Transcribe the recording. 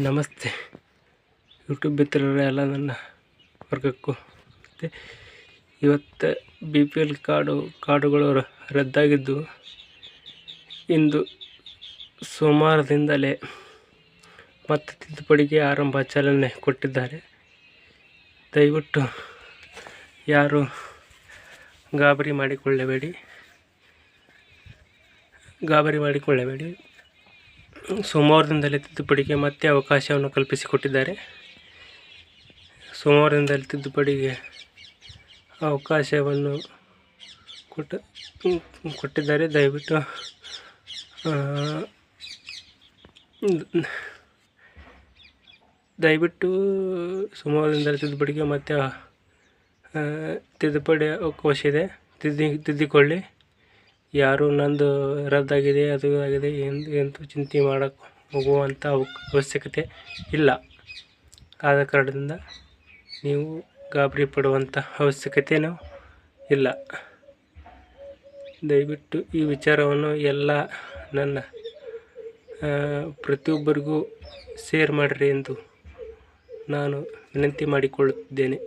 ನಮಸ್ತೆ ಯೂಟ್ಯೂಬ್ ಮಿತ್ರರೇ, ಎಲ್ಲ ನನ್ನ ವರ್ಗಕ್ಕೂ ಮತ್ತು ಇವತ್ತು BPL ಕಾರ್ಡುಗಳು ರದ್ದಾಗಿದ್ದು, ಇಂದು ಸೋಮವಾರದಿಂದಲೇ ಮತ್ತೆ ತಿದ್ದುಪಡಿಗೆ ಚಾಲನೆ ಕೊಟ್ಟಿದ್ದಾರೆ. ದಯವಿಟ್ಟು ಯಾರು ಗಾಬರಿ ಮಾಡಿಕೊಳ್ಳಬೇಡಿ. ಸೋಮವಾರದಿಂದಲೇ ತಿದ್ದುಪಡಿಗೆ ಮತ್ತೆ ಅವಕಾಶವನ್ನು ಕಲ್ಪಿಸಿಕೊಟ್ಟಿದ್ದಾರೆ. ಸೋಮವಾರದಿಂದಲೇ ತಿದ್ದುಪಡಿಗೆ ಅವಕಾಶವನ್ನು ಕೊಟ್ಟಿದ್ದಾರೆ. ದಯವಿಟ್ಟು ಸೋಮವಾರದಿಂದಲೇ ತಿದ್ದುಪಡಿಗೆ ಮತ್ತೆ ತಿದ್ದುಪಡಿ ಅವಕಾಶ ಇದೆ, ತಿದ್ದಿಕೊಳ್ಳಿ. ಯಾರು ನಂದು ರದ್ದಾಗಿದೆ, ಅದು ಆಗಿದೆ ಎಂದು ಚಿಂತೆ ಮಾಡೋಕ್ಕೆ ಹೋಗುವಂಥ ಅವಶ್ಯಕತೆ ಇಲ್ಲ. ಆದ ಕಾರಣದಿಂದ ನೀವು ಗಾಬರಿ ಪಡುವಂಥ ಅವಶ್ಯಕತೆಯೂ ಇಲ್ಲ. ದಯವಿಟ್ಟು ಈ ವಿಚಾರವನ್ನು ಎಲ್ಲ ನನ್ನ ಪ್ರತಿಯೊಬ್ಬರಿಗೂ ಶೇರ್ ಮಾಡಿರಿ ಎಂದು ನಾನು ವಿನಂತಿ ಮಾಡಿಕೊಳ್ಳುತ್ತಿದ್ದೇನೆ.